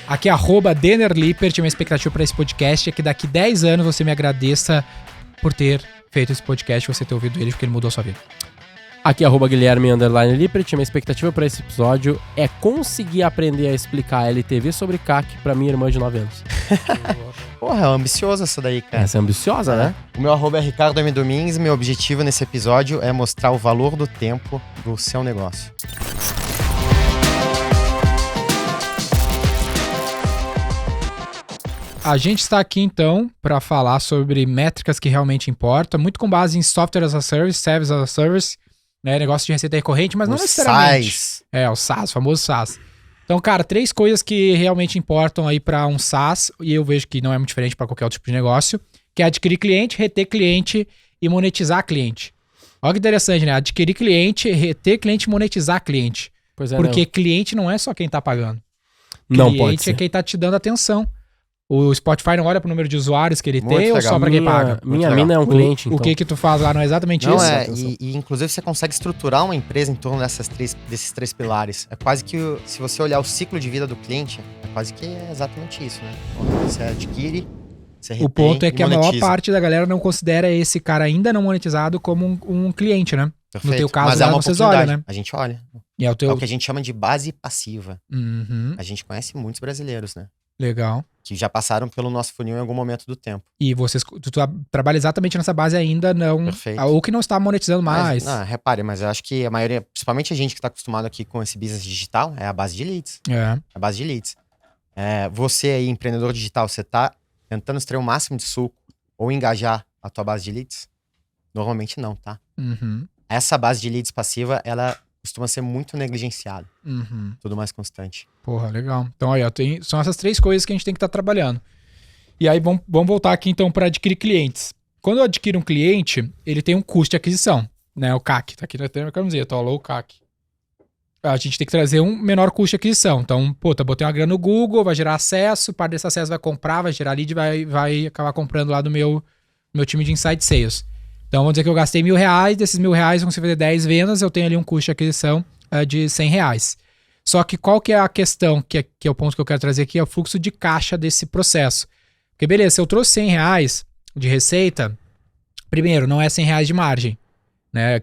Aqui é @DenerLippert, minha expectativa para esse podcast é que daqui 10 anos você me agradeça por ter feito esse podcast, você ter ouvido ele, porque ele mudou a sua vida. Aqui é @Guilherme_Lippert. Minha expectativa para esse episódio é conseguir aprender a explicar LTV sobre CAC pra minha irmã de 9 anos. Porra, é ambicioso essa daí, cara. Essa é ambiciosa, né? O meu @ é Ricardo M. Domingues. Meu objetivo nesse episódio é mostrar o valor do tempo do seu negócio. A gente está aqui, então, para falar sobre métricas que realmente importam, muito com base em Software as a Service, Service as a Service, né, negócio de receita recorrente, mas não necessariamente. SaaS. O SaaS, o famoso SaaS. Então, cara, 3 coisas que realmente importam aí para um SaaS, e eu vejo que não é muito diferente para qualquer outro tipo de negócio, que é adquirir cliente, reter cliente e monetizar cliente. Olha que interessante, né? Adquirir cliente, reter cliente e monetizar cliente. Pois é, Porque cliente não é só quem tá pagando. Não pode Cliente ser. é quem tá te dando atenção. O Spotify não olha pro número de usuários que ele Muito tem ou legal. só pra quem paga? Minha legal. mina é um cliente, então. O que tu faz lá não é exatamente Não isso? é, e inclusive você consegue estruturar uma empresa em torno desses 3 pilares. É quase que, se você olhar o ciclo de vida do cliente, é quase que é exatamente isso, né? Você adquire, você retém O ponto é que e a maior monetiza. parte da galera não considera esse cara ainda não monetizado como um cliente, né? Perfeito. No teu caso, Mas lá é uma vocês oportunidade. olham, né? A gente olha. E é o É teu... o que a gente chama de base passiva. Uhum, A gente conhece muitos brasileiros, né? legal. Que já passaram pelo nosso funil em algum momento do tempo. E tu trabalha exatamente nessa base ainda, não... Perfeito. Ou que não está monetizando mais. Mas, não, repare, mas eu acho que a maioria, principalmente a gente que está acostumado aqui com esse business digital, é a base de leads. É. A base de leads. Você aí, empreendedor digital, você tá tentando extrair o máximo de suco ou engajar a tua base de leads? Normalmente não, tá? Uhum, Essa base de leads passiva, ela costuma ser muito negligenciada. uhum. Tudo mais constante. Porra, legal. Então aí, ó, são essas 3 coisas que a gente tem que estar trabalhando. E aí, vamos voltar aqui então para adquirir clientes. Quando eu adquiro um cliente, ele tem um custo de aquisição, né? O CAC. Tá aqui na minha camiseta, ó, low CAC. A gente tem que trazer um menor custo de aquisição. Então, botei uma grana no Google, vai gerar acesso, parte desse acesso vai comprar, vai gerar lead, vai acabar comprando lá do meu time de Inside Sales. Então, vamos dizer que eu gastei R$1.000, desses R$1.000 eu consigo fazer 10 vendas, eu tenho ali um custo de aquisição de R$100. Só que qual que é a questão, que é o ponto que eu quero trazer aqui, é o fluxo de caixa desse processo. Porque beleza, se eu trouxe R$100 de receita, primeiro, não é R$100 de margem, né?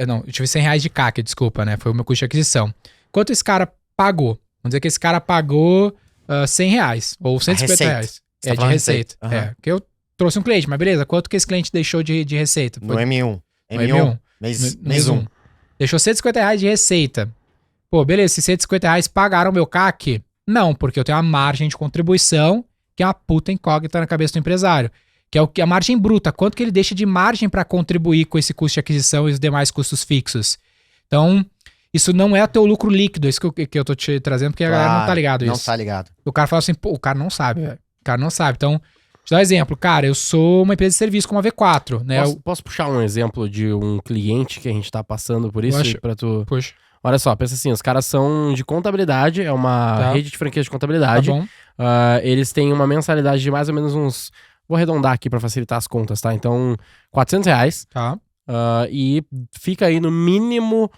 Não, eu tive R$100 de CAC, desculpa, né? Foi o meu custo de aquisição. Quanto esse cara pagou? Vamos dizer que esse cara pagou R$100 ou R$150. Você tá De falando receita. Uhum. Porque eu trouxe um cliente, mas beleza, quanto que esse cliente deixou de receita? No M1. No M1. Mês 1. Deixou R$150 de receita. Pô, beleza, esses R$150 pagaram meu CAC? Não, porque eu tenho uma margem de contribuição que é uma puta incógnita na cabeça do empresário. Que é a margem bruta. Quanto que ele deixa de margem para contribuir com esse custo de aquisição e os demais custos fixos. Então, isso não é o teu lucro líquido, isso que eu tô te trazendo, porque a galera não tá ligado isso. Não tá ligado. O cara fala assim, pô, o cara não sabe, velho. O cara não sabe. Então, deixa eu dar um exemplo. Cara, eu sou uma empresa de serviço como a V4, né? Posso puxar um exemplo de um cliente que a gente tá passando por isso? Poxa. Pra tu... Poxa, Olha só, pensa assim, os caras são de contabilidade, é uma Tá. rede de franquias de tá contabilidade. bom. Eles têm uma mensalidade de mais ou menos uns... Vou arredondar aqui pra facilitar as contas, tá? Então, R$400. Tá. E fica aí no mínimo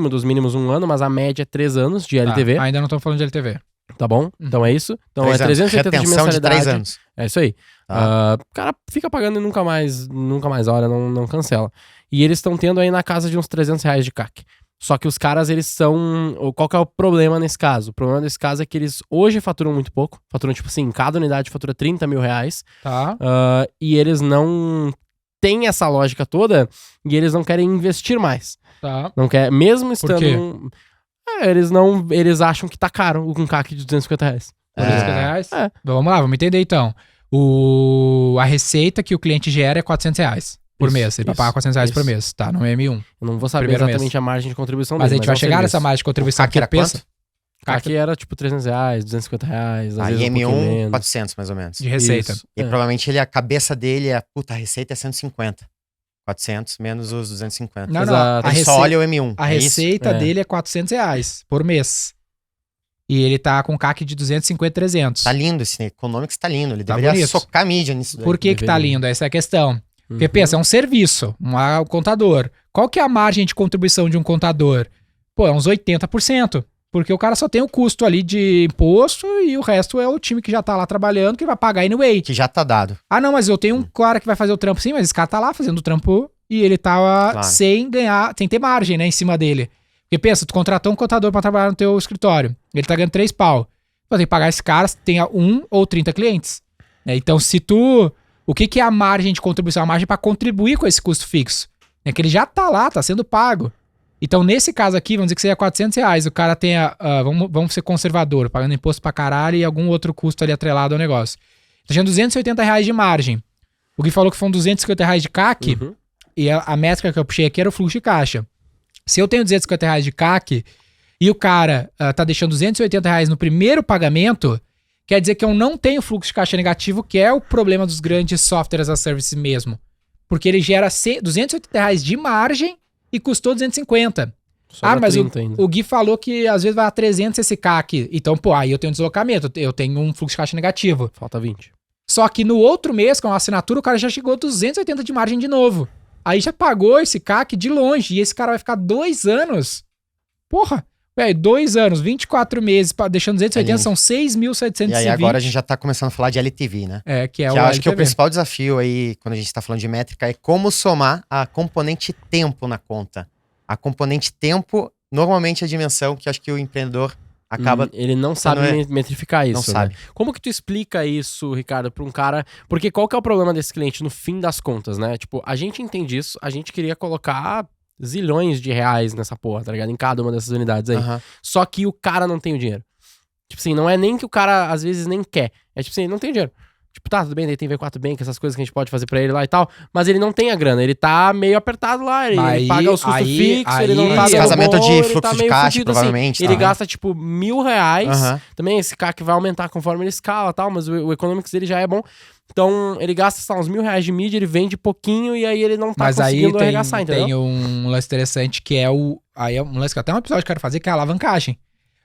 dos mínimos 1 ano, mas a média é 3 anos de LTV, Ainda não estamos falando de LTV. tá bom? Então é isso. Então é 380 de Retenção de mensalidade. 3 anos. É isso aí. Tá. O cara fica pagando e nunca mais olha, não cancela. E eles estão tendo aí na casa de uns R$300 de CAC. Só que os caras, eles são... Qual que é o problema nesse caso? O problema desse caso é que eles hoje faturam muito pouco. Faturam, tipo assim, cada unidade fatura R$30 mil. Tá. E eles não têm essa lógica toda e eles não querem investir mais. Tá. Não quer, mesmo estando... quê? Eles acham que tá caro um CAC de R$250. R$250? É. Vamos lá, vamos entender então. A receita que o cliente gera é R$400 por Isso, mês. Ele vai isso, pagar R$400 por isso. mês. Tá, no M1. Eu não vou saber Primeiro exatamente mês. a margem de contribuição Mas a dele, gente vai é um chegar nessa serviço. margem de contribuição. O CAC era pensa. quanto? CAC era tipo R$300, R$250, às vezes Aí um pouquinho M1, menos. 400 mais ou menos. De receita. Isso, E é. provavelmente a cabeça dele é, puta, a receita é 150. 400 menos os 250. Não, Exato. Ele só olha o M1. A é isso? receita É. dele é R$400 por mês. E ele tá com CAC de 250, 300. Tá lindo esse Economics, tá lindo. Ele Tá deveria bonito. socar a mídia nisso daí. Por que tá deveria. lindo? Essa é a questão. Porque Uhum. pensa, é um serviço, um contador. Qual que é a margem de contribuição de um contador? Pô, é uns 80%. Porque o cara só tem o custo ali de imposto e o resto é o time que já tá lá trabalhando que vai pagar anyway. Que já tá dado. Ah, não, mas eu tenho um cara que vai fazer o trampo sim, mas esse cara tá lá fazendo o trampo e ele tá sem ganhar, sem ter margem, né, em cima dele. Porque pensa, tu contratou um contador pra trabalhar no teu escritório, ele tá ganhando 3 pau. Tu tem que pagar esse cara, tenha 1 ou 30 clientes. Né? Então, se tu... O que é a margem de contribuição? A margem pra contribuir com esse custo fixo. Né? Que ele já tá lá, tá sendo pago. Então, nesse caso aqui, vamos dizer que seja R$400, o cara tenha, vamos ser conservador, pagando imposto pra caralho e algum outro custo ali atrelado ao negócio. Tá tinha R$280 de margem. O Gui falou que foram R$250 de CAC, e a métrica que eu puxei aqui era o fluxo de caixa. Se eu tenho R$250 de CAC e o cara tá deixando R$280 no primeiro pagamento, quer dizer que eu não tenho fluxo de caixa negativo, que é o problema dos grandes softwares as a service mesmo. Porque ele gera R$280 de margem e custou 250. Mas o Gui falou que às vezes vai a 300 esse CAC. Então, aí eu tenho um deslocamento, eu tenho um fluxo de caixa negativo. Falta 20. Só que no outro mês, com a assinatura, o cara já chegou a 280 de margem de novo. Aí já pagou esse CAC de longe. E esse cara vai ficar 2 anos. Porra! 2 anos, 24 meses, deixando 280, são 6.720. E aí agora a gente já tá começando a falar de LTV, né? Que eu acho que o principal desafio aí, quando a gente tá falando de métrica, é como somar a componente tempo na conta. A componente tempo, normalmente é a dimensão que acho que o empreendedor acaba... Ele não sabe metrificar isso. Não sabe. Como que tu explica isso, Ricardo, pra um cara... Porque qual que é o problema desse cliente no fim das contas, né? Tipo, a gente entende isso, a gente queria colocar zilhões de reais nessa porra, tá ligado? Em cada uma dessas unidades aí. Só que o cara não tem o dinheiro. Tipo assim, não é nem que o cara às vezes nem quer. É tipo assim, ele não tem dinheiro. Tipo, tá, tudo bem, ele tem V4 Bank, essas coisas que a gente pode fazer pra ele lá e tal, mas ele não tem a grana, ele tá meio apertado lá, ele paga os custos fixos, ele não tá dando casamento bom, de fluxo de caixa, fudido, provavelmente. Assim. Ele gasta, tipo, R$1.000, também esse CAC vai aumentar conforme ele escala e tal, mas o economics dele já é bom. Então, ele gasta, sei lá, uns R$1.000 de mídia, ele vende pouquinho e aí ele não tá conseguindo arregaçar, entendeu? Tem um lance interessante que é Aí é um lance que até um episódio que eu quero fazer, que é a alavancagem.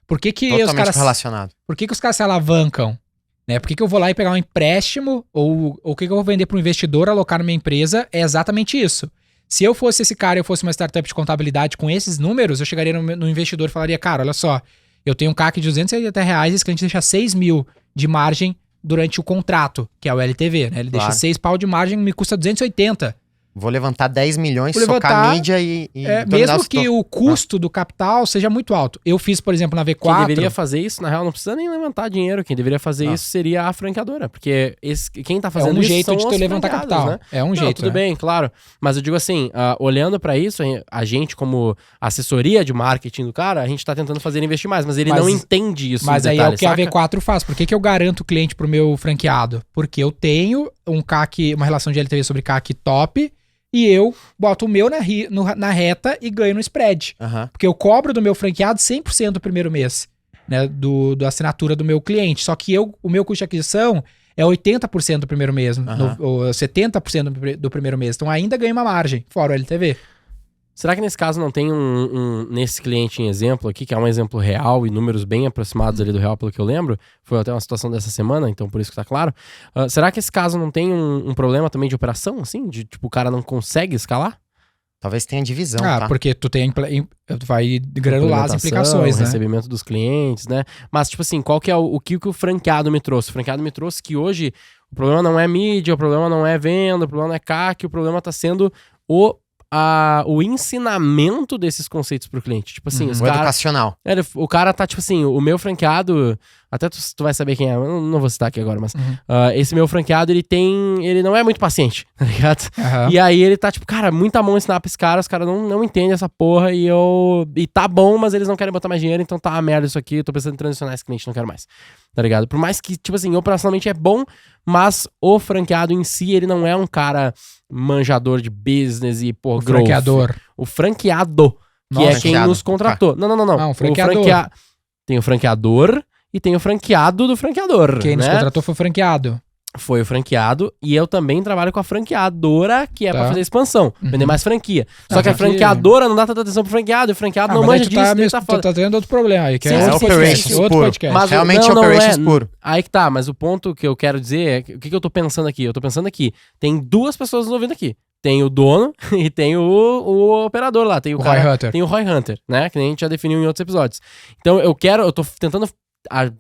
Por que os caras... relacionado. Por que os caras se alavancam? Né? Por que eu vou lá e pegar um empréstimo ou o que eu vou vender para um investidor, alocar na minha empresa? É exatamente isso. Se eu fosse esse cara e eu fosse uma startup de contabilidade com esses números, eu chegaria no investidor e falaria, cara, olha só, eu tenho um CAC de R$280 e esse cliente deixa 6 mil de margem durante o contrato, que é o LTV, né? Ele deixa 6 pau de margem, me custa 280. Vou levantar 10 milhões, socar a mídia e mesmo que o custo do capital seja muito alto. Eu fiz, por exemplo, na V4... Quem deveria fazer isso, na real, não precisa nem levantar dinheiro. Quem deveria fazer isso seria a franqueadora. Porque quem tá fazendo isso jeito de tu levantar capital, né? É um jeito, tudo bem, claro. Mas eu digo assim, olhando pra isso, a gente como assessoria de marketing do cara, a gente tá tentando fazer ele investir mais, mas ele não entende isso. Mas aí é o que saca? A V4 faz. Por que eu garanto o cliente pro meu franqueado? Porque eu tenho um CAC, uma relação de LTV sobre CAC top... E eu boto o meu na reta e ganho no spread. Porque eu cobro do meu franqueado 100% do primeiro mês, né? Da assinatura do meu cliente. Só que o meu custo de aquisição é 80% do primeiro mês, ou 70% do primeiro mês. Então ainda ganho uma margem, fora o LTV. Será que nesse caso não tem nesse cliente em exemplo aqui, que é um exemplo real e números bem aproximados ali do real, pelo que eu lembro, foi até uma situação dessa semana, então por isso que tá claro. Será que esse caso não tem um problema também de operação, assim? De tipo, o cara não consegue escalar? Talvez tenha divisão, tá? Porque tu vai granular as implicações, né? Recebimento dos clientes, né? Mas, tipo assim, qual que é o que o franqueado me trouxe? O franqueado me trouxe que hoje o problema não é mídia, o problema não é venda, o problema não é CAC, o problema tá sendo o ensinamento desses conceitos pro cliente. Tipo assim, os cara, educacional. O cara tá, tipo assim, o meu franqueado, até tu vai saber quem é, eu não vou citar aqui agora, mas esse meu franqueado, ele não é muito paciente, tá ligado? E aí ele tá, tipo, cara, muita mão ensinar pra esse cara, os caras não entendem essa porra e tá bom, mas eles não querem botar mais dinheiro, então tá uma merda isso aqui, eu tô pensando em transicionar esse cliente, não quero mais. Tá ligado? Por mais que, tipo assim, operacionalmente é bom, mas o franqueado em si, ele não é um cara manjador de business e, pô, growth. Franqueador. O franqueado, que é quem nos contratou. Não. O franqueador. Tem o franqueador e tem o franqueado do franqueador. Quem nos contratou foi o franqueado. Foi o franqueado e eu também trabalho com a franqueadora, que é pra fazer expansão, vender mais franquia. Só que a franqueadora não dá tanta atenção pro franqueado, e o franqueado não manja disso, tu tá tendo outro problema aí, que é operations outro podcast. Mas realmente operations puro. Aí que tá, mas o ponto que eu quero dizer é, o que eu tô pensando aqui? Eu tô pensando aqui, tem 2 pessoas nos ouvindo aqui. tem o dono e tem o operador lá. Tem o Roy cara, Hunter. tem o Roy Hunter, né? Que nem a gente já definiu em outros episódios. Então eu tô tentando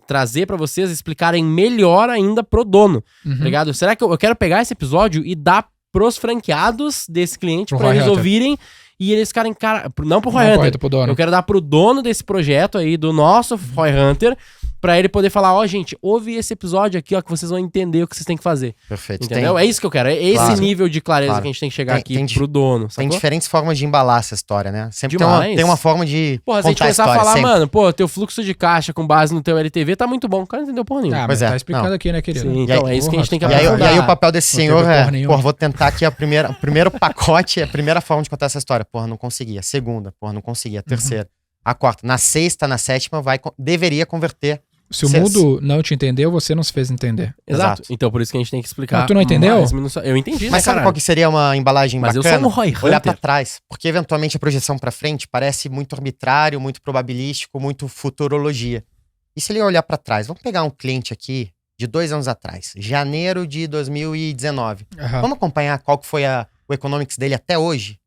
trazer pra vocês explicarem melhor ainda pro dono, tá ligado? Será que eu quero pegar esse episódio e dar pros franqueados desse cliente Pro pra Roy eles Hunter. ouvirem e eles ficarem, cara, não pro Roy Não, Hunter. pro dono. Eu quero dar pro dono desse projeto aí, do nosso Roy Hunter, pra ele poder falar, ó, gente, ouve esse episódio aqui, ó, que vocês vão entender o que vocês têm que fazer. Perfeito. Entendeu? É isso que eu quero. É esse Claro. nível de clareza Claro. que a gente tem que chegar Tem- aqui tem pro dono, Tem sacou? diferentes formas de embalar essa história, né? Sempre Demais. tem uma forma de Porra, se a gente contar a começar a história. falar, sempre. mano, pô, teu fluxo de caixa com base no teu LTV tá muito bom. O cara não entendeu porra nenhuma. Ah, Pois mas é, tá explicando não. aqui, né, querido? Sim, E então aí- é isso que a gente tem que E aí, aprofundar. e aí o papel desse Não senhor teve é, porra nenhuma. vou tentar aqui o primeiro pacote, a primeira forma de contar essa história. Porra, não consegui. A segunda, porra, não consegui. A terceira. A quarta. Na sexta, na sétima, deveria converter. Se o Cês- mundo não te entendeu, você não se fez entender. Exato. Exato. Então por isso que a gente tem que explicar. Mas tu não entendeu? Eu entendi, Mas né, sabe caralho? qual que seria uma embalagem Mas eu bacana? sou um Roy Olhar Hunter. pra trás. Porque eventualmente a projeção pra frente parece muito arbitrário, muito probabilístico, muito futurologia. E se ele olhar pra trás? Vamos pegar um cliente aqui de 2 anos atrás, janeiro de 2019. Aham, Vamos acompanhar qual que foi o economics dele até hoje?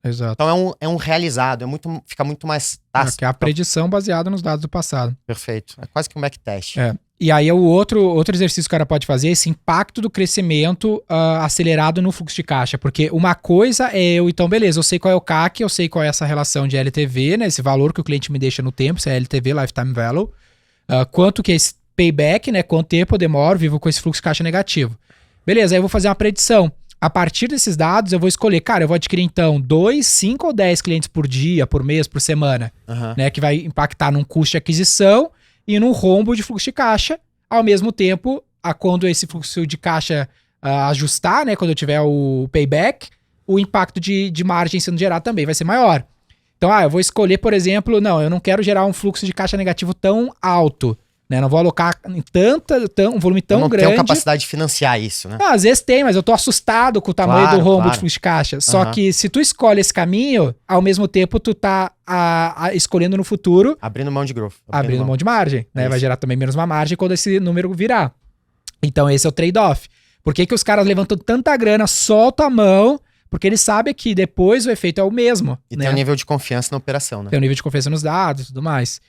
exato. Então é um realizado, fica muito mais tácito. Que é a predição baseada nos dados do passado. Perfeito. É quase que um backtest. É. E aí o outro exercício que o cara pode fazer é esse impacto do crescimento acelerado no fluxo de caixa. Porque uma coisa é então, beleza, eu sei qual é o CAC, eu sei qual é essa relação de LTV, né? Esse valor que o cliente me deixa no tempo, se é LTV, Lifetime Value. Quanto que é esse payback, né? Quanto tempo eu demoro, vivo com esse fluxo de caixa negativo. Beleza, aí eu vou fazer uma predição. A partir desses dados, eu vou escolher, cara, eu vou adquirir então 2, 5 ou 10 clientes por dia, por mês, por semana, Aham. né? Que vai impactar num custo de aquisição e num rombo de fluxo de caixa. Ao mesmo tempo, quando esse fluxo de caixa ajustar, né? Quando eu tiver o payback, o impacto de margem sendo gerado também vai ser maior. Então, eu vou escolher, por exemplo, não, eu não quero gerar um fluxo de caixa negativo tão alto, né? Não vou alocar em um volume tão Eu não grande. tenho capacidade de financiar isso, né? Não, às vezes tem, mas eu tô assustado com o tamanho Claro, do rombo claro. de fluxo de caixa. Só Aham. que se tu escolhe esse caminho, ao mesmo tempo tu tá escolhendo no futuro, Abrindo mão de growth. abrindo mão de margem, né? Isso. Vai gerar também menos uma margem quando esse número virar. Então esse é o trade-off. Por que os caras levantam tanta grana, soltam a mão, porque eles sabem que depois o efeito é o mesmo, E né? tem um nível de confiança na operação, né? Tem um nível de confiança nos dados e tudo mais.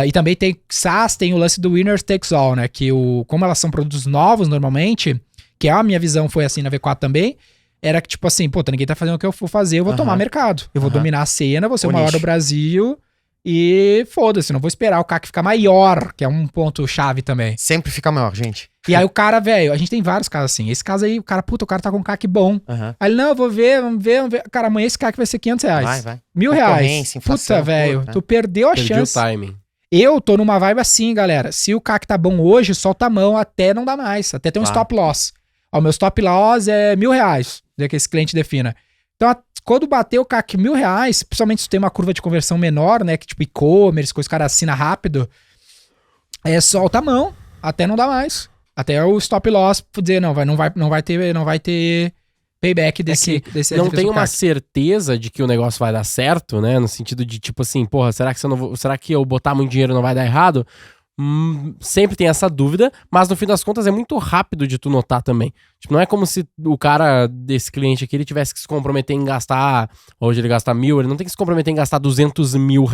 E também tem SaaS, tem o lance do winner takes all, né? Que como elas são produtos novos normalmente, que a minha visão foi assim na V4 também, era que tipo assim, pô, ninguém tá fazendo o que eu vou fazer, eu vou Aham. tomar mercado. Eu vou Aham. dominar a cena, vou ser o O maior do nicho. Brasil e foda-se, não vou esperar o CAC ficar maior, que é um ponto chave também. Sempre fica maior, gente. E aí o cara, velho, a gente tem vários casos assim. Esse caso aí, o cara tá com um CAC bom. Aham. Aí ele, não, eu vou ver, vamos ver. Cara, amanhã esse CAC vai ser R$500. Vai. R$1.000. Concorrência, inflação, Puta, velho, tudo, né? tu perdeu a Perdi chance. o timing. Eu tô numa vibe assim, galera. Se o CAC tá bom hoje, solta a mão até não dá mais. Até ter um Claro. stop loss. Ó, meu stop loss é R$1.000, né, que esse cliente defina. Então, quando bater o CAC R$1.000, principalmente se tem uma curva de conversão menor, né, que tipo e-commerce, coisa que o cara assina rápido, solta a mão até não dá mais. Até o stop loss dizer, não vai ter payback desse Não desse tem uma CAC. certeza de que o negócio vai dar certo, né? No sentido de, tipo assim, porra, será que eu botar muito dinheiro não vai dar errado? Sempre tem essa dúvida, mas no fim das contas é muito rápido de tu notar também. Tipo, não é como se o cara desse cliente aqui, ele tivesse que se comprometer em gastar, hoje ele gasta 1.000, ele não tem que se comprometer em gastar R$200 mil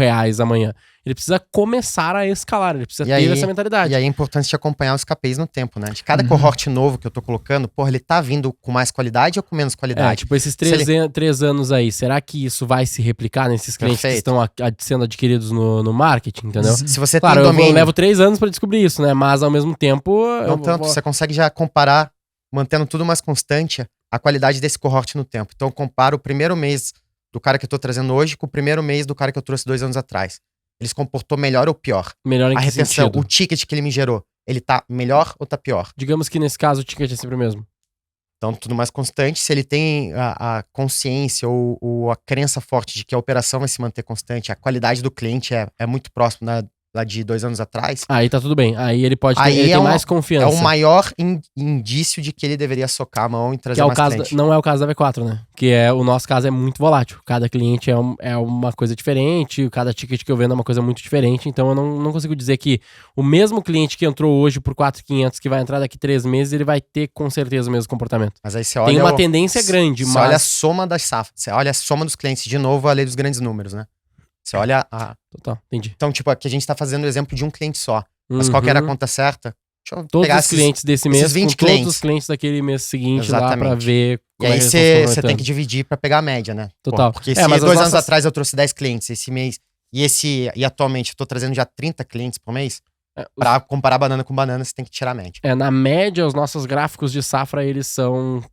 amanhã. Ele precisa começar a escalar, ele precisa E ter aí- essa mentalidade. E aí é importante acompanhar os KPIs no tempo, né? De cada Uhum. cohort novo que eu tô colocando, porra, ele tá vindo com mais qualidade ou com menos qualidade? Tipo, esses Se ele- 3 anos aí, será que isso vai se replicar nesses clientes que Perfeito. estão sendo adquiridos no marketing, entendeu? Se você Claro, tem eu domínio, levo 3 anos pra descobrir isso, né? Mas ao mesmo tempo. não tanto, você consegue já comparar, mantendo tudo mais constante, a qualidade desse cohort no tempo. Então eu comparo o primeiro mês do cara que eu tô trazendo hoje com o primeiro mês do cara que eu trouxe 2 anos atrás. Ele se comportou melhor ou pior? Melhor em A que retenção, sentido? o ticket que ele me gerou, ele tá melhor ou tá pior? Digamos que nesse caso o ticket é sempre o mesmo. Então, tudo mais constante. Se ele tem a consciência ou a crença forte de que a operação vai se manter constante, a qualidade do cliente é muito próximo lá de 2 anos atrás, Aí tá tudo bem. Aí ele pode ter, Aí ele é tem um- mais é confiança. o maior indício de que ele deveria socar a mão e Que trazer é o mais caso cliente. não é o caso da V4, né? Que é o nosso caso é muito volátil. Cada cliente é uma coisa diferente, cada ticket que eu vendo é uma coisa muito diferente. Então eu não consigo dizer que o mesmo cliente que entrou hoje por 4.500 que vai entrar daqui 3 meses, ele vai ter com certeza o mesmo comportamento. Mas aí você olha Tem uma tendência grande, você mas olha a soma das safras, você olha a soma dos clientes, de novo a lei dos grandes números, né? Você olha a... Total, entendi. Então, tipo, aqui a gente tá fazendo o exemplo de um cliente só. Mas qual que era a conta certa? Deixa eu Todos pegar os clientes desse esses mês 20 com todos clientes. os clientes daquele mês seguinte lá pra Exatamente. ver E como é aí que eles você estão se tem que dividir pra pegar a média, né? Total. Porque É, se mas 2 as anos nossas- atrás eu trouxe 10 clientes esse mês e atualmente eu tô trazendo já 30 clientes por mês, pra comparar banana com banana, você tem que tirar a média. Na média, os nossos gráficos de safra, eles são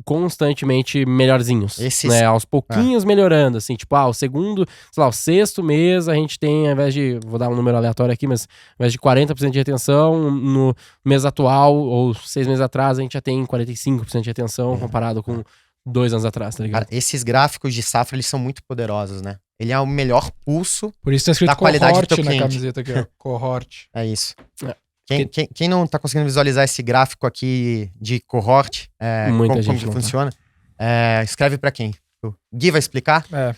constantemente melhorzinhos, né? Aos pouquinhos melhorando, assim, tipo, o segundo, sei lá, o 6º mês a gente tem, ao invés de, vou dar um número aleatório aqui, mas ao invés de 40% de retenção, no mês atual, ou 6 meses atrás, a gente já tem 45% de retenção comparado com 2 anos atrás, tá ligado? Cara, esses gráficos de safra, eles são muito poderosos, né? Ele é o melhor pulso. Por isso tá escrito Da qualidade do cohort teu na cliente. camiseta aqui, ó. Cohort. É isso. É. Quem não tá conseguindo visualizar esse gráfico aqui de cohort, Muita como gente que não tá. funciona, escreve pra quem? O Gui vai explicar? É.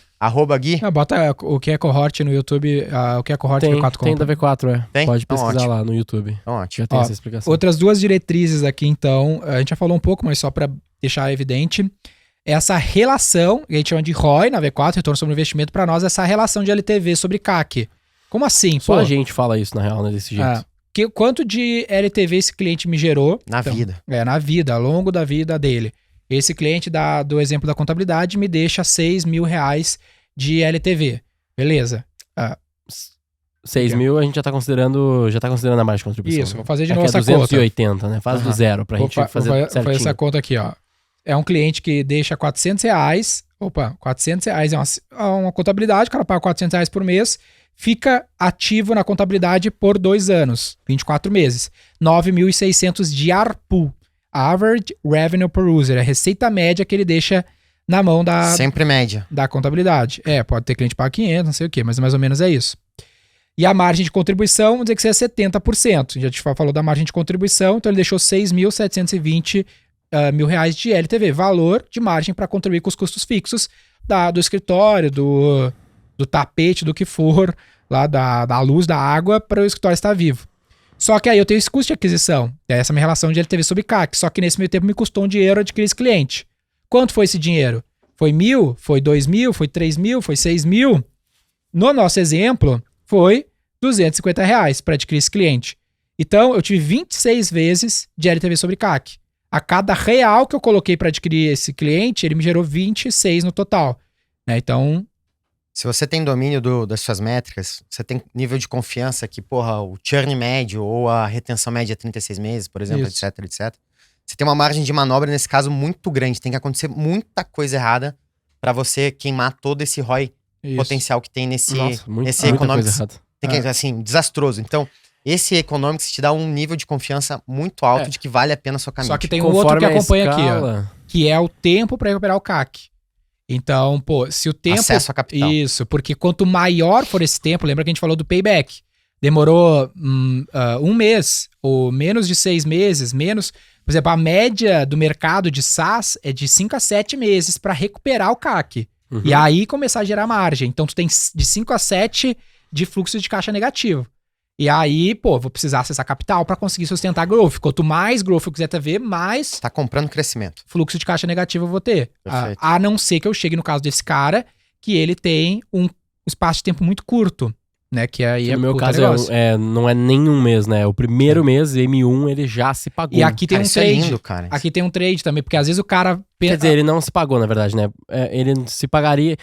@Gui. Bota o que é cohort no YouTube, o que é cohort Tem V4 da compra. V4, Tem? Pode Então, pesquisar ótimo. lá no YouTube. Então, ótimo. Já tem Ó, essa explicação. Outras 2 diretrizes aqui, então, a gente já falou um pouco, mas só pra deixar evidente, essa relação, que a gente chama de ROI na V4, retorno sobre investimento, pra nós, essa relação de LTV sobre CAC. Como assim? Só a gente fala isso, na real, né, desse jeito. Quanto de LTV esse cliente me gerou? Na vida. Na vida, ao longo da vida dele. Esse cliente do exemplo da contabilidade me deixa R$6.000 de LTV. Beleza. 6 mil a gente já tá considerando a margem de contribuição. Isso, né? vou fazer de Aqui novo é essa 280, né? Faz do zero pra Vou gente fazer certinho. fazer essa conta aqui, ó. É um cliente que deixa R$400. Opa, R$400 é uma contabilidade, o cara paga R$400 por mês, fica ativo na contabilidade por 2 anos, 24 meses. 9.600 de ARPU, Average Revenue Per User, é a receita média que ele deixa na mão Sempre média. da contabilidade. Pode ter cliente que paga 500, não sei o quê, mas mais ou menos é isso. E a margem de contribuição, vamos dizer que seja 70%. Já te falou da margem de contribuição, então ele deixou R$6.720 mil de LTV, valor de margem para contribuir com os custos fixos do escritório, do tapete, do que for, lá da luz, da água, para o escritório estar vivo. Só que aí eu tenho esse custo de aquisição, essa é a minha relação de LTV sobre CAC, só que nesse meio tempo me custou um dinheiro adquirir esse cliente. Quanto foi esse dinheiro? Foi 1.000? Foi 2.000? Foi 3.000? Foi 6.000? No nosso exemplo, foi R$250 para adquirir esse cliente. Então, eu tive 26 vezes de LTV sobre CAC. A cada real que eu coloquei para adquirir esse cliente, ele me gerou 26 no total. Né? Então, Se você tem domínio das suas métricas, você tem nível de confiança que, o churn médio ou a retenção média é 36 meses, por exemplo, Isso. etc. Você tem uma margem de manobra, nesse caso, muito grande. Tem que acontecer muita coisa errada pra você queimar todo esse ROI isso. potencial que tem nesse Nossa, muita Economics. coisa errada. Tem que, assim, desastroso. Então, esse Economics te dá um nível de confiança muito alto de que vale a pena a sua caminho. Só que tem um outro que Conforme a acompanha aqui, ó, escala, que é o tempo para recuperar o CAC. Então, se o tempo... Acesso a capital. Isso, porque quanto maior for esse tempo, lembra que a gente falou do payback. Demorou 1 mês, ou menos de 6 meses, por exemplo, a média do mercado de SaaS é de 5 a 7 meses para recuperar o CAC. Uhum. E aí começar a gerar margem. Então, tu tem de 5 a 7 de fluxo de caixa negativo. E aí, vou precisar acessar capital para conseguir sustentar growth. Quanto mais growth eu quiser ter, mais Tá comprando crescimento. fluxo de caixa negativo eu vou ter. Perfeito. A não ser que eu chegue no caso desse cara, que ele tem um espaço de tempo muito curto, né? Que aí no meu puta caso, negócio. não é nenhum mês, né? O primeiro mês, M1, ele já se pagou. E aqui tem Cara, um isso é trade. lindo, cara. Aqui tem um trade também, porque às vezes o cara... Quer dizer, ele não se pagou, na verdade, né? Ele se pagaria...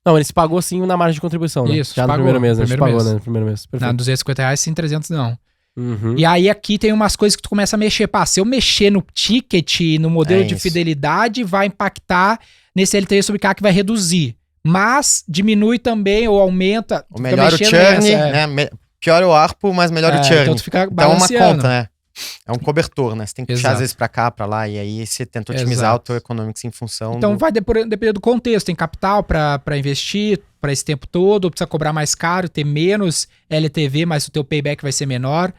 Não, ele se pagou sim na margem de contribuição, né? Isso, já se no pagou, primeiro mês, né? Se primeiro pagou, mês. né? No primeiro mês. Na Perfeito. R$250, sim, 300 não. Uhum. E aí aqui tem umas coisas que tu começa a mexer. Se eu mexer no ticket, no modelo de isso. fidelidade, vai impactar nesse LTV sobre CAC, vai reduzir. Mas diminui também ou aumenta. O melhor o mexendo churn, nessa, né? Pior o ARPU, mas melhor o churn. Então tu fica Então é uma balanceando. conta, né? É um cobertor, né? Você tem que puxar Exato. às vezes pra cá, pra lá, e aí você tenta otimizar Exato. o teu economics em função Então do... vai depender do contexto. Tem capital pra investir pra esse tempo todo, ou precisa cobrar mais caro, ter menos LTV, mas o teu payback vai ser menor.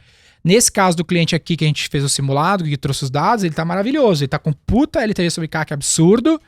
Nesse caso do cliente aqui que a gente fez o simulado, que trouxe os dados, ele tá maravilhoso. Ele tá com puta LTV sobre CAC absurdo,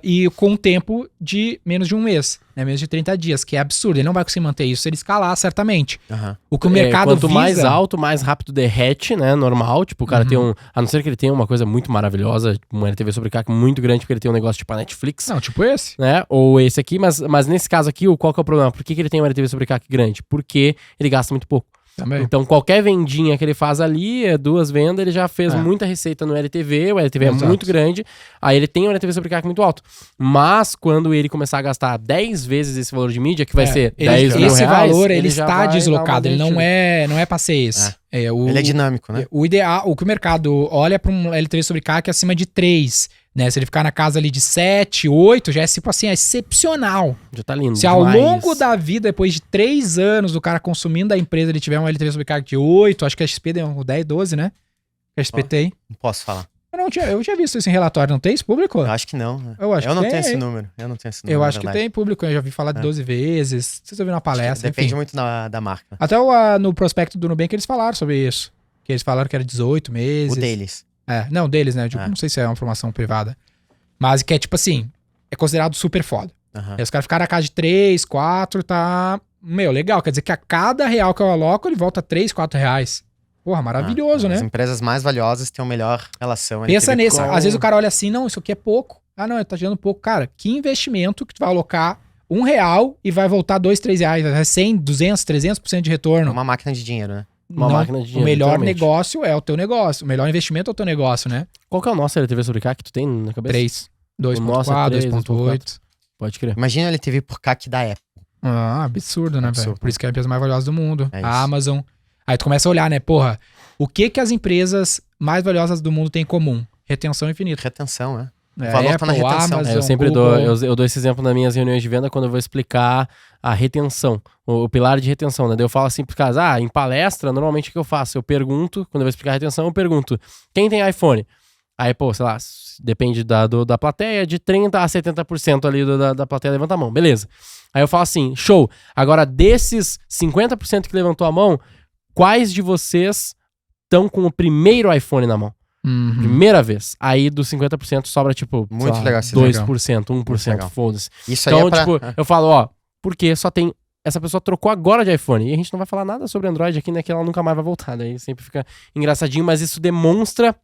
e com um tempo de menos de um mês, né? Menos de 30 dias, que é absurdo. Ele não vai conseguir manter isso se ele escalar, certamente. Aham. O que o mercado quanto visa... mais alto, mais rápido derrete, né? Normal. Tipo, o cara tem um... A não ser que ele tenha uma coisa muito maravilhosa, um LTV sobre CAC muito grande, porque ele tem um negócio tipo a Netflix, Não, tipo esse. né? Ou esse aqui, mas nesse caso aqui, qual que é o problema? Por que ele tem um LTV sobre CAC grande? Porque ele gasta muito pouco. Também. Então, qualquer vendinha que ele faz ali, 2 vendas, ele já fez muita receita no LTV, o LTV Exato. é muito grande, aí ele tem um LTV sobre CAC muito alto. Mas, quando ele começar a gastar 10 vezes esse valor de mídia, que vai ser 10 mil esse reais, valor, ele já está vai dar deslocado, uma ele não derretida. é passeio. Ele é dinâmico, né? O ideal, o que o mercado olha para um LTV sobre CAC acima de 3, né? Se ele ficar na casa ali de 7, 8, já é tipo assim, é excepcional. Já tá lindo Se ao demais. longo da vida, depois de 3 anos do cara consumindo a empresa, ele tiver um LTV sobre CAC de 8, acho que a XP deu 10, 12, né? A XP tem. Não posso falar. Eu tinha visto isso em relatório, não tem isso público? Eu acho que não, né? Eu acho Eu que não tem, tenho esse hein? número. Eu não tenho esse número, Eu na acho que verdade. tem público, eu já vi falar de 12 vezes. Vocês ouviram na palestra, Depende enfim. muito da marca. Até no prospecto do Nubank eles falaram sobre isso. Que eles falaram que era 18 meses. O deles. Não, deles, né? Eu Ah. não sei se é uma informação privada. Mas que é tipo assim, é considerado super foda. Aham. Aí os caras ficaram na casa de 3, 4, tá... legal. Quer dizer que a cada real que eu aloco, ele volta 3, 4 reais. Porra, maravilhoso, As né? empresas mais valiosas têm a melhor relação. Pensa LTV nisso. com- Às vezes o cara olha assim, não, isso aqui é pouco. Ah, não, tá gerando pouco. Cara, que investimento que tu vai alocar R$1 e vai voltar 2, 3 reais. Vai ser 100, 200, 300% de É retorno. uma máquina de dinheiro, né? Uma Não, máquina de dinheiro, o melhor literalmente. negócio é o teu negócio. O melhor investimento é o teu negócio, né? Qual que é o nosso LTV sobre CAC que tu tem na cabeça? 3, O nosso é 2.4, 3, 2.8. Pode crer. Imagina o LTV por CAC da Apple. Ah, absurdo, né, velho? Absurdo. Por isso que é a empresa mais valiosa do mundo. É A isso. Amazon. Aí tu começa a olhar, né? Porra, o que as empresas mais valiosas do mundo têm em comum? Retenção infinita. Retenção, né? É, O valor tá na retenção. Amazon, Eu sempre Google. eu dou esse exemplo nas minhas reuniões de venda quando eu vou explicar a retenção, o pilar de retenção, né? Daí eu falo assim pros caras, em palestra, normalmente o que eu faço? Eu pergunto, quando eu vou explicar a retenção, eu pergunto, quem tem iPhone? Aí, pô, sei lá, depende da plateia, de 30% a 70% ali da plateia levanta a mão, beleza. Aí eu falo assim, show, agora desses 50% que levantou a mão, quais de vocês estão com o primeiro iPhone na mão? Uhum. Primeira vez. Aí dos 50% sobra, tipo, sei Muito lá, legal esse 2%, 1%, Muito legal. foda-se. Isso aí Então, é pra... tipo, eu falo, porque só tem... Essa pessoa trocou agora de iPhone. E a gente não vai falar nada sobre Android aqui, né? Que ela nunca mais vai voltar. Daí sempre fica engraçadinho, mas isso demonstra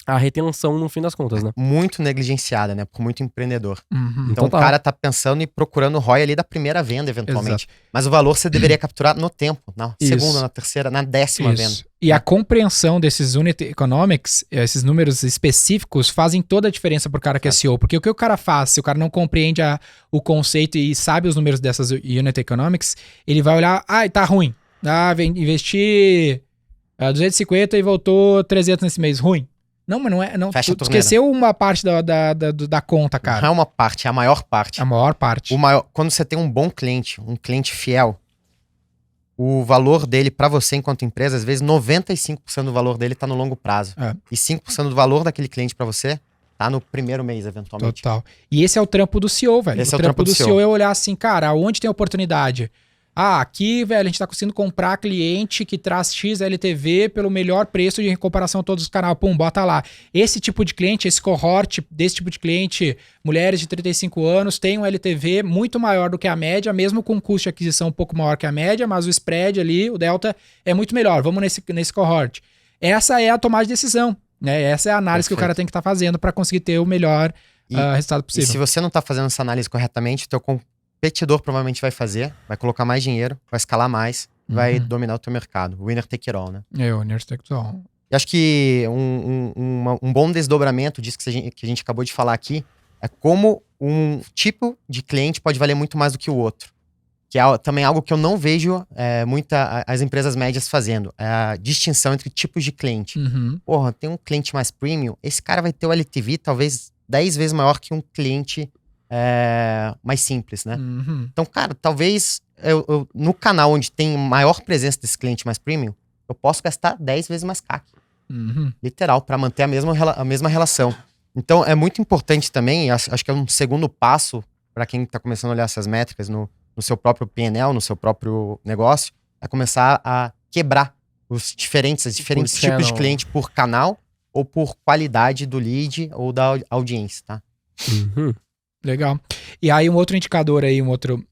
a retenção no fim das contas, né? muito negligenciada, né? Por muito empreendedor. Uhum. Então Total. o cara tá pensando e procurando o ROI ali da primeira venda, eventualmente. Mas o valor você deveria capturar no tempo, na Isso. segunda, na terceira, na 10ª venda. Isso. E a compreensão desses unit economics, esses números específicos, fazem toda a diferença pro cara que é CEO. Porque o que o cara faz, se o cara não compreende o conceito e sabe os números dessas unit economics, ele vai olhar, tá ruim. Investi 250 e voltou 300 nesse mês. Ruim. Não, mas não é. Não, Fecha a tu torneira. esqueceu uma parte da conta, Não é cara. uma parte, é a maior parte. A maior parte. Quando você tem um bom cliente, um cliente fiel, o valor dele pra você enquanto empresa, às vezes 95% do valor dele tá no longo prazo. É. E 5% do valor daquele cliente pra você tá no primeiro mês, eventualmente. Total. E esse é o trampo do CEO, velho. Esse O é o trampo trampo do do CEO CEO é olhar assim, cara, onde tem oportunidade? Aqui, velho, a gente tá conseguindo comprar cliente que traz X LTV pelo melhor preço de comparação a todos os canais. Pum, bota lá. Esse tipo de cliente, esse cohort desse tipo de cliente, mulheres de 35 anos, tem um LTV muito maior do que a média, mesmo com um custo de aquisição um pouco maior que a média, mas o spread ali, o delta, é muito melhor. Vamos nesse cohort. Essa é a tomada de decisão, né? Essa é a análise que o cara tem que estar fazendo para conseguir ter o melhor resultado E possível. se você não tá fazendo essa análise corretamente, o teu competidor provavelmente vai fazer, vai colocar mais dinheiro, vai escalar mais, vai dominar o teu mercado. Winner take it all, né? O Nerstekton. E acho que um bom desdobramento disso que a gente acabou de falar aqui é como um tipo de cliente pode valer muito mais do que o outro. Que é também algo que eu não vejo as empresas médias fazendo. É a distinção entre tipos de cliente. Porra, tem um cliente mais premium, esse cara vai ter o LTV talvez 10 vezes maior que um cliente mais simples, né? Então, cara, talvez eu no canal onde tem maior presença desse cliente mais premium, eu posso gastar 10 vezes mais CAC. Literal, para manter a mesma relação. Então, é muito importante também, acho que é um segundo passo para quem está começando a olhar essas métricas no seu próprio P&L, no seu próprio negócio, é começar a quebrar os diferentes tipos de cliente por canal ou por qualidade do lead ou da audiência, tá? Legal. E aí um outro indicador aí, um outro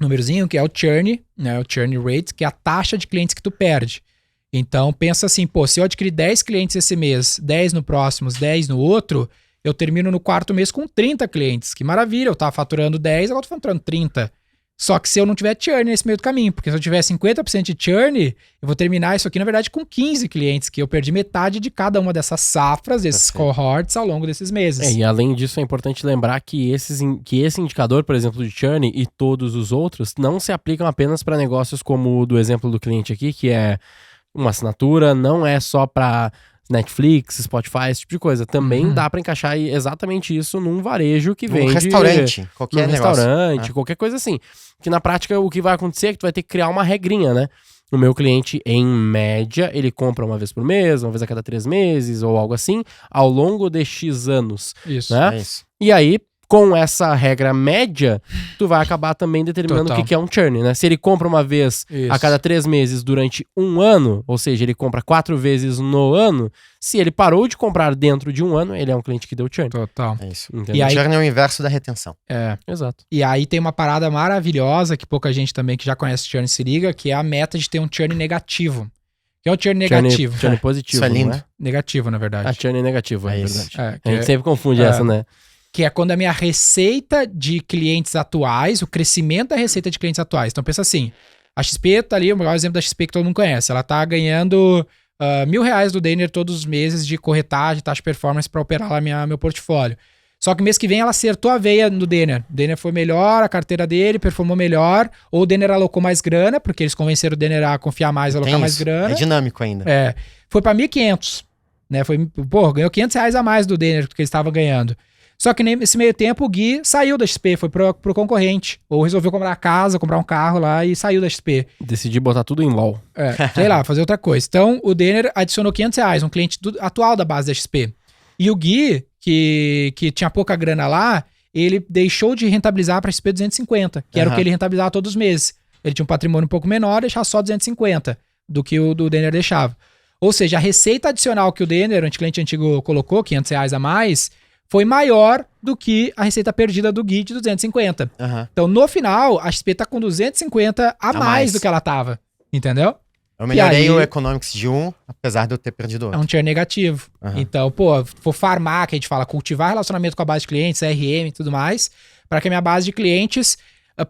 númerozinho, que é o churn, né? O churn rate, que é a taxa de clientes que tu perde. Então, pensa assim, pô, se eu adquirir 10 clientes esse mês, 10 no próximo, 10 no outro, eu termino no quarto mês com 30 clientes. Que maravilha, eu tava faturando 10, agora tô faturando 30. Só que se eu não tiver churn nesse meio do caminho, porque se eu tiver 50% de churn, eu vou terminar isso aqui, na verdade, com 15 clientes, que eu perdi metade de cada uma dessas safras, desses cohorts ao longo desses meses. E além disso, é importante lembrar que esse indicador, por exemplo, de churn e todos os outros, não se aplicam apenas para negócios como o do exemplo do cliente aqui, que é uma assinatura, não é só para Netflix, Spotify, esse tipo de coisa. Também dá para encaixar exatamente isso num varejo que vende... restaurante, qualquer negócio. Restaurante, qualquer coisa assim. Que na prática o que vai acontecer é que tu vai ter que criar uma regrinha, né? O meu cliente, em média, ele compra uma vez por mês, uma vez a cada 3 meses ou algo assim, ao longo de X anos. Isso, né? É isso. E aí, com essa regra média, tu vai acabar também determinando o que é um churn, né? Se ele compra uma vez a cada 3 meses durante um ano, ou seja, ele compra 4 vezes no ano, se ele parou de comprar dentro de um ano, ele é um cliente que deu churn. Total. É isso. Entendeu? E aí- Churn é o inverso da retenção. É. Exato. E aí tem uma parada maravilhosa, que pouca gente também que já conhece churn se liga, que é a meta de ter um churn negativo. Que é o churn negativo. Churn positivo, Isso é lindo. não é? Negativo, na verdade. Ah, churn é negativo, é É isso. verdade. É, A gente sempre confunde essa, né? que é quando a minha receita de clientes atuais, o crescimento da receita de clientes atuais. Então pensa assim, a XP tá ali, o maior exemplo da XP que todo mundo conhece, ela tá ganhando R$1.000 do Denner todos os meses de corretagem, taxa de performance para operar lá meu portfólio. Só que mês que vem ela acertou a veia no Denner. O Denner foi melhor, a carteira dele performou melhor, ou o Denner alocou mais grana, porque eles convenceram o Denner a confiar mais, alocar Tem mais isso. grana. É dinâmico ainda. Foi para 1.500, né? Ganhou R$500 a mais do Denner do que eles estavam ganhando. Só que nesse meio tempo o Gui saiu da XP, foi pro concorrente. Ou resolveu comprar casa, comprar um carro lá e saiu da XP. Decidi botar tudo em LOL. Sei lá, fazer outra coisa. Então o Denner adicionou R$500, um cliente atual da base da XP. E o Gui, que tinha pouca grana lá, ele deixou de rentabilizar para XP 250, que era o que ele rentabilizava todos os meses. Ele tinha um patrimônio um pouco menor, deixava só 250 do que o do Denner deixava. Ou seja, a receita adicional que o Denner, o cliente antigo, colocou, R$500 a mais, foi maior do que a receita perdida do Gui de 250. Então, no final, a XP tá com 250 a mais do que ela tava. Entendeu? Eu melhorei aí- o Economics de um, apesar de eu ter perdido É outro. um churn negativo. Então, pô, for farmar, que a gente fala, cultivar relacionamento com a base de clientes, CRM e tudo mais, para que a minha base de clientes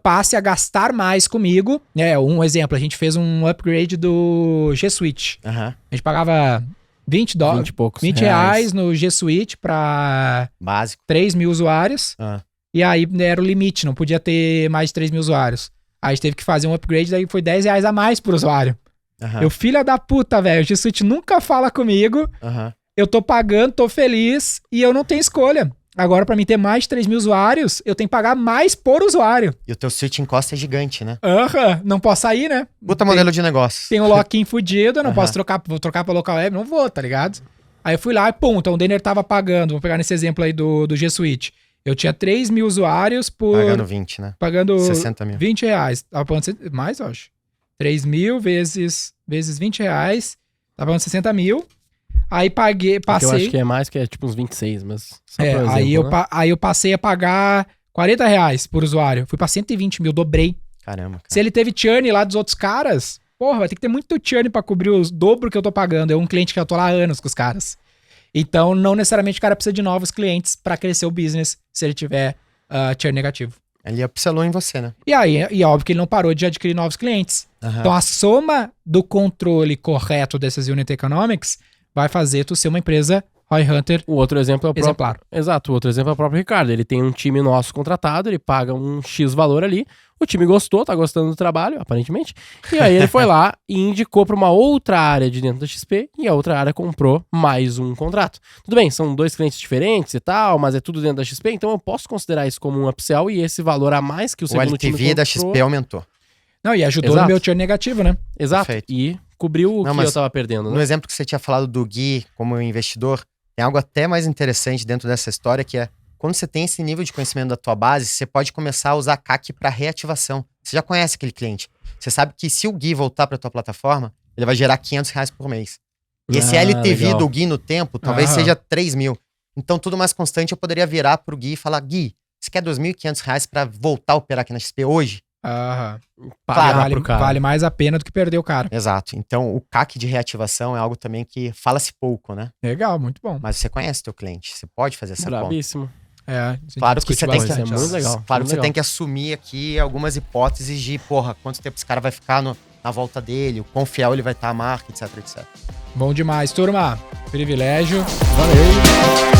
passe a gastar mais comigo. Um exemplo, a gente fez um upgrade do G Suite. A gente pagava 20 20 e poucos reais no G Suite para Básico. 3 mil usuários. E aí era o limite, não podia ter mais de 3 mil usuários. Aí a gente teve que fazer um upgrade, daí foi R$10 a mais por usuário. Eu, filha da puta, velho, o G Suite nunca fala comigo, eu tô pagando, tô feliz e eu não tenho escolha. Agora, pra mim ter mais de 3 mil usuários, eu tenho que pagar mais por usuário. E o teu switch em costa é gigante, né? Não posso sair, né? Puta modelo de negócio. Tem um lock-in fudido, eu não posso trocar, vou trocar pra local web, não vou, tá ligado? Aí eu fui lá e pum, então o Denner tava pagando, vou pegar nesse exemplo aí do G Suite. Eu tinha 3 mil usuários por... Pagando 20, né? Pagando 60 mil. R$20. Tava pagando mais, eu acho. 3 mil vezes R$20. Tava pagando 60 mil. Aí passei... Eu acho que é mais, que é tipo uns 26, mas... Só por exemplo, aí eu passei a pagar R$40 por usuário. Fui pra 120 mil, dobrei. Caramba, cara. Se ele teve churn lá dos outros caras, porra, vai ter que ter muito churn pra cobrir os dobro que eu tô pagando. É um cliente que eu tô lá há anos com os caras. Então, não necessariamente o cara precisa de novos clientes pra crescer o business se ele tiver churn negativo. Ele upsellou em você, né? E aí, é óbvio que ele não parou de adquirir novos clientes. Então, a soma do controle correto dessas unit economics vai fazer tu ser uma empresa Roy Hunter O outro exemplo é o próprio... exemplar. Exato, o outro exemplo é o próprio Ricardo. Ele tem um time nosso contratado, ele paga um X valor ali, o time gostou, tá gostando do trabalho, aparentemente, e aí ele foi lá e indicou pra uma outra área de dentro da XP, e a outra área comprou mais um contrato. Tudo bem, são 2 clientes diferentes e tal, mas é tudo dentro da XP, então eu posso considerar isso como um upsell, e esse valor a mais que o O segundo time LTV da comprou... XP aumentou. Não, e ajudou Exato. no meu churn negativo, né? Exato. Perfeito. E cobriu o Não, que mas eu tava perdendo, No né? exemplo que você tinha falado do Gui como investidor, tem algo até mais interessante dentro dessa história, que é quando você tem esse nível de conhecimento da tua base, você pode começar a usar CAC para reativação. Você já conhece aquele cliente. Você sabe que se o Gui voltar para tua plataforma, ele vai gerar R$500 por mês. E esse LTV legal. do Gui no tempo talvez Aham. seja 3 mil. Então, tudo mais constante, eu poderia virar pro Gui e falar, Gui, você quer R$2.500 para voltar a operar aqui na XP hoje? Aham. Pagar Vale, pro cara. vale mais a pena do que perder o cara. Exato. Então, o CAC de reativação é algo também que fala-se pouco, né? Legal, muito bom. Mas você conhece teu cliente, você pode fazer essa conta. Brabíssimo. É, a gente Claro que discute você tem que, bastante Isso é muito essa- legal. Claro muito que você legal. tem que assumir aqui algumas hipóteses de, porra, quanto tempo esse cara vai ficar na volta dele, o quão fiel ele vai estar à marca, etc, etc. Bom demais, turma. Privilégio. Valeu.